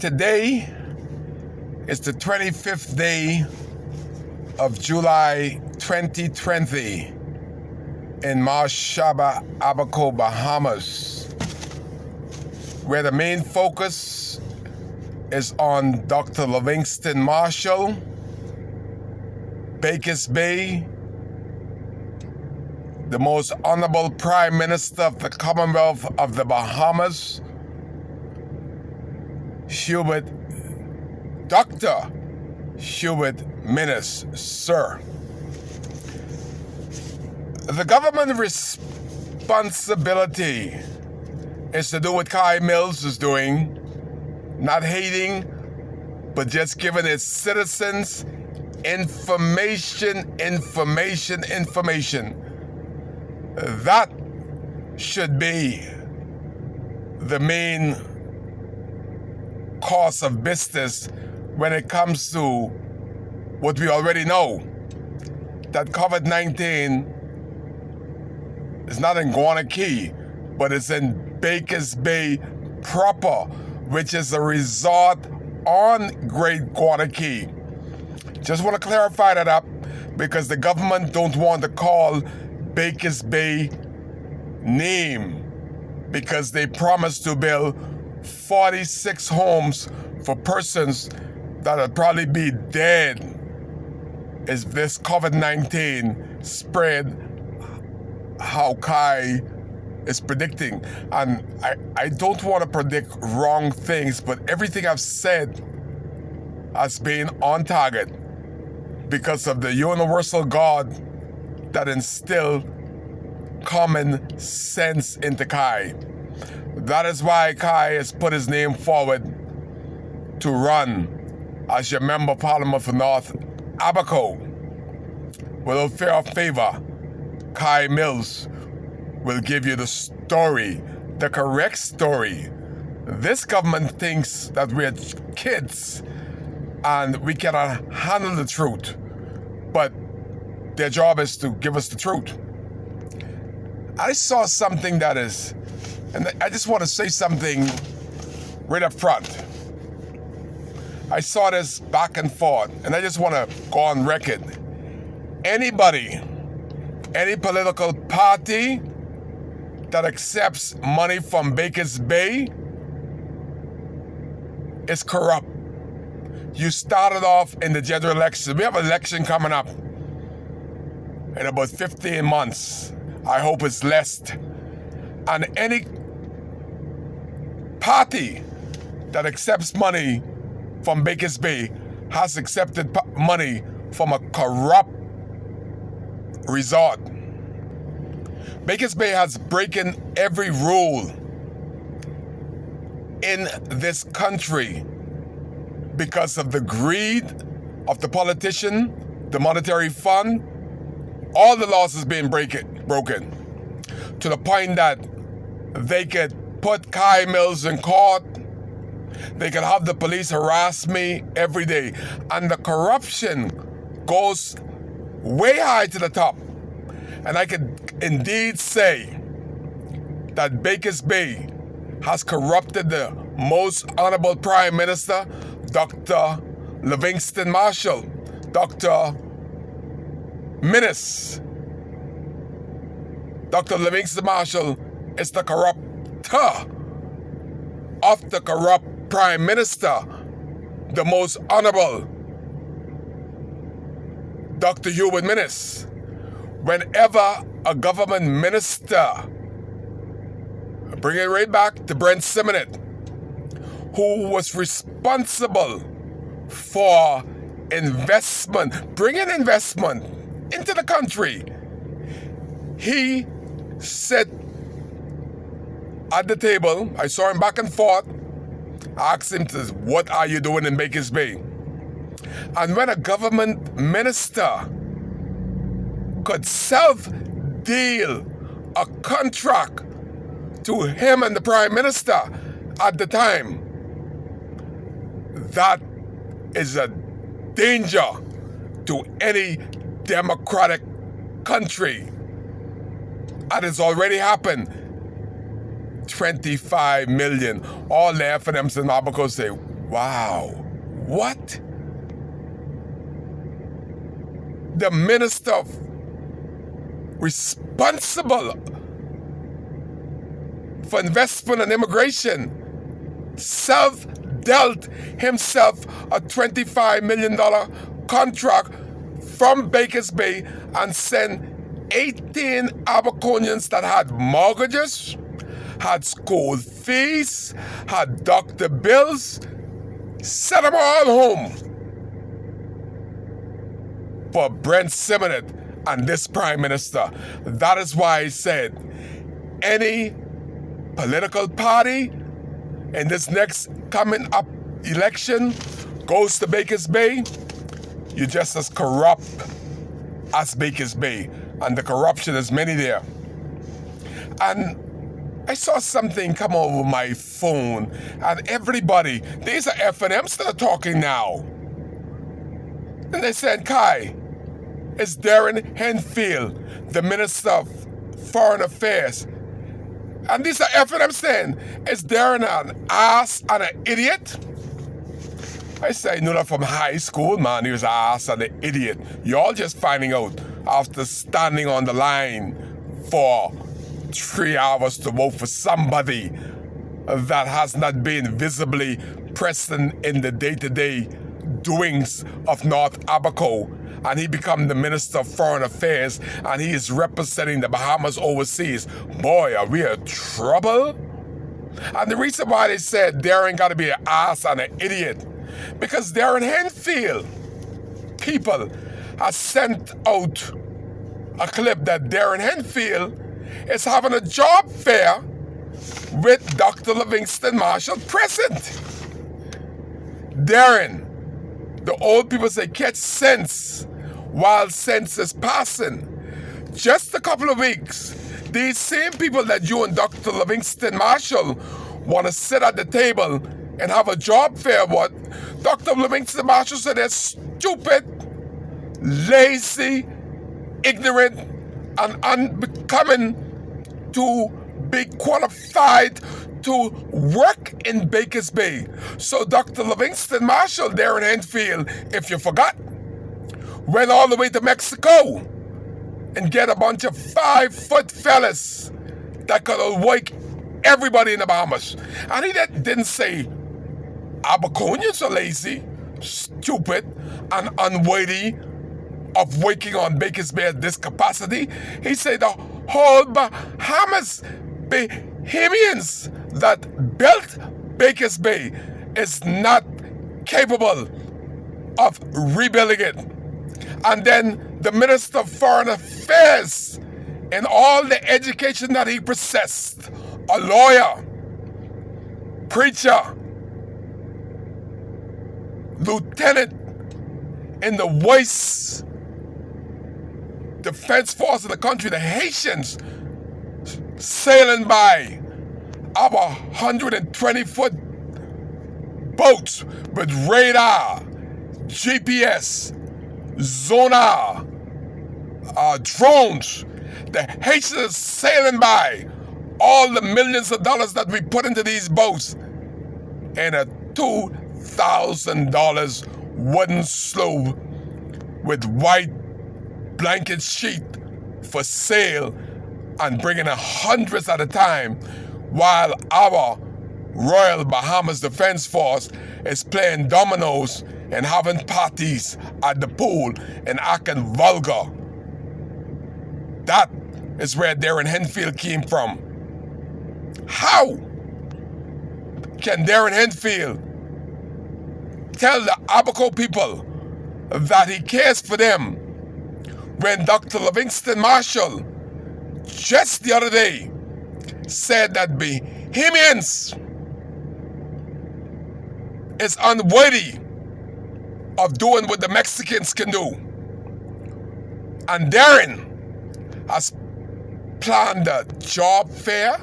Today is the 25th day of July 2020 in Marshaba, Abaco, Bahamas, where the main focus is on Dr. Livingston Marshall, Bakers Bay, the most honorable Prime Minister of the Commonwealth of the Bahamas, Dr. Hubert Minnis, sir. The government responsibility is to do what Kai Mills is doing, not hating, but just giving its citizens information. That should be the main course of business when it comes to what we already know, that COVID-19 is not in Guana Key, but it's in Bakers Bay proper, which is a resort on Great Guana Key. Just want to clarify that up because the government don't want to call Bakers Bay name because they promised to build 46 homes for persons that would probably be dead if this COVID-19 spread how Kai is predicting. And I don't want to predict wrong things, but everything I've said has been on target because of the universal God that instilled common sense into Kai. That is why Kai has put his name forward to run as your member of Parliament for North Abaco. Without fear or favor, Kai Mills will give you the story, the correct story. This government thinks that we're kids and we cannot handle the truth, but their job is to give us the truth. I saw something that is, and I just want to say something right up front. I saw this back and forth, and I just want to go on record. Anybody, any political party that accepts money from Bakers Bay is corrupt. You started off in the general election. We have an election coming up in about 15 months. I hope it's less. And any party that accepts money from Bakers Bay has accepted money from a corrupt resort. Bakers Bay has broken every rule in this country because of the greed of the politician, the monetary fund. All the laws has been broken to the point that they could put Kai Mills in court. They could have the police harass me every day. And the corruption goes way high to the top. And I could indeed say that Bakers Bay has corrupted the most honorable Prime Minister, Dr. Livingston Marshall, Dr. Minnis. Dr. Livingston Marshall is the corrupter of the corrupt Prime Minister, the most honorable Dr. Hubert Minnis. Whenever a government minister, bring it right back to Brent Simonet, who was responsible for investment, bringing investment into the country, he sat at the table. I saw him back and forth. I asked him, what are you doing in Bakers Bay? And when a government minister could self-deal a contract to him and the Prime Minister at the time, that is a danger to any democratic country. And it's already happened. 25 million. All there for them in Abaco say, Wow. What? The minister responsible for investment and immigration self-dealt himself a $25 million contract from Bakers Bay and sent 18 Abaconians that had mortgages, had school fees, had doctor bills, sent them all home for Brent Simonet and this Prime Minister. That is why I said any political party in this next coming up election goes to Bakers Bay, you're just as corrupt as Bakers Bay. And the corruption is many there. And I saw something come over my phone, and everybody, these are F&Ms that are talking now. And they said, Kai, it's Darren Henfield, the Minister of Foreign Affairs. And these are F&Ms saying, is Darren an ass and an idiot? I say, I knew that from high school, man. He was an ass and an idiot. You're all just finding out after standing on the line for 3 hours to vote for somebody that has not been visibly present in the day-to-day doings of North Abaco. And he become the Minister of Foreign Affairs, and he is representing the Bahamas overseas. Boy, are we in trouble? And the reason why they said Darren got to be an ass and an idiot, because Darren Henfield people has sent out a clip that Darren Henfield is having a job fair with Dr. Livingston Marshall present. Darren, the old people say, catch sense while sense is passing. Just a couple of weeks, these same people that you and Dr. Livingston Marshall want to sit at the table and have a job fair with, Dr. Livingston Marshall said they're stupid, lazy, ignorant, and unbecoming to be qualified to work in Bakers Bay. So Dr. Livingston Marshall, Darren Henfield, if you forgot, went all the way to Mexico and get a bunch of 5-foot fellas that could wake everybody in the Bahamas. And he didn't say Abaconians are lazy, stupid, and unworthy of waking on Bakers Bay at this capacity. He said the whole Bahamas Bahamians that built Bakers Bay is not capable of rebuilding it. And then the Minister of Foreign Affairs, and all the education that he possessed, a lawyer, preacher, lieutenant in the worst defense force of the country, the Haitians, sailing by our 120-foot boats with radar, GPS, sonar, drones. The Haitians sailing by, all the millions of dollars that we put into these boats, and a $2,000 wooden sloop with white blanket sheet for sale, and bringing hundreds at a time, while our Royal Bahamas Defense Force is playing dominoes and having parties at the pool and acting vulgar. That is where Darren Henfield came from. How can Darren Henfield tell the Abaco people that he cares for them when Dr. Livingston Marshall just the other day said that Bahamians is unworthy of doing what the Mexicans can do? And Darren has planned a job fair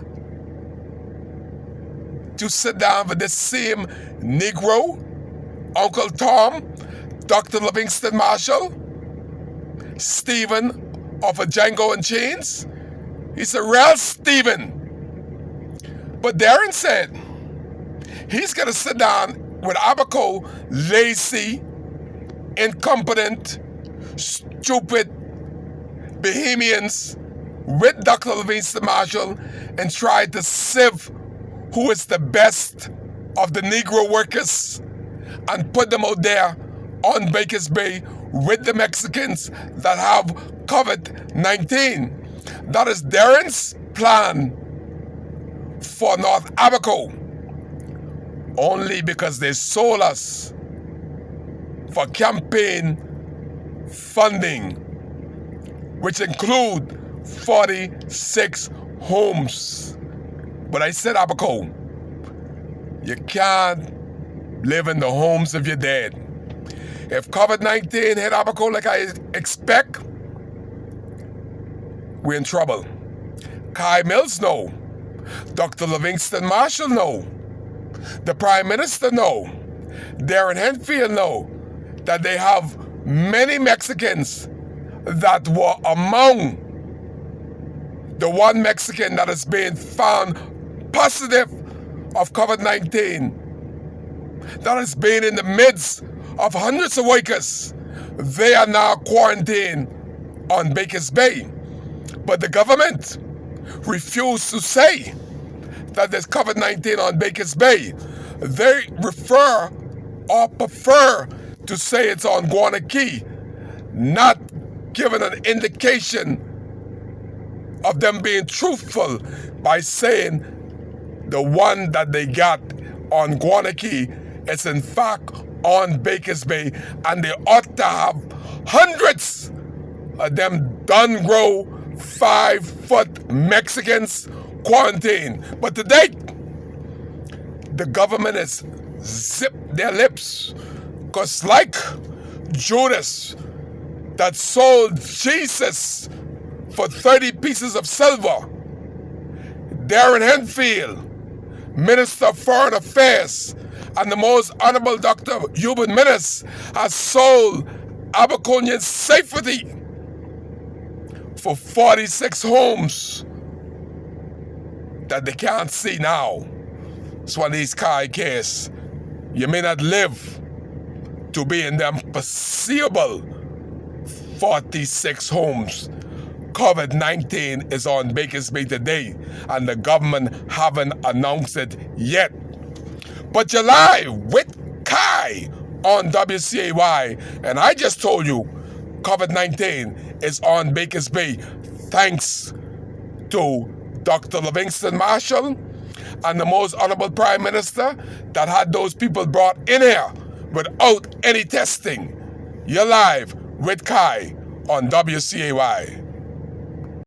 to sit down with this same Negro, Uncle Tom, Dr. Livingston Marshall, Stephen of a Django and Chains. He's a real Stephen. But Darren said he's going to sit down with Abaco, lazy, incompetent, stupid Bahamians with Dr. Livingston Marshall and tried to sieve who is the best of the Negro workers and put them out there on Bakers Bay with the Mexicans that have COVID-19. That is Darren's plan for North Abaco, only because they sold us for campaign funding, which include 46 homes. But I said, Abaco, you can't live in the homes of your dead. If COVID-19 hit Abaco like I expect, we're in trouble. Kai Mills know. Dr. Livingston Marshall know. The Prime Minister know. Darren Henfield know that they have many Mexicans that were among the one Mexican that is being found positive of COVID-19, that has been in the midst of hundreds of workers. They are now quarantined on Bakers Bay. But the government refused to say that there's COVID-19 on Bakers Bay. They refer or prefer to say it's on Guana Key, not giving an indication of them being truthful by saying the one that they got on Guana Key is in fact on Bakers Bay, and they ought to have hundreds of them done grow 5-foot Mexicans quarantined. But to date, the government has zipped their lips, because like Judas that sold Jesus for 30 pieces of silver, Darren Henfield, Minister of Foreign Affairs, and the most honorable Dr. Euban Minnis has sold Abaconian safety for 46 homes that they can't see now. It's one of these case. You may not live to be in them foreseeable 46 homes. COVID-19 is on Bakers Bay today, and the government haven't announced it yet. But you're live with Kai on WCAY, and I just told you COVID-19 is on Bakers Bay thanks to Dr. Livingston Marshall and the most honorable Prime Minister that had those people brought in here without any testing. You're live with Kai on WCAY.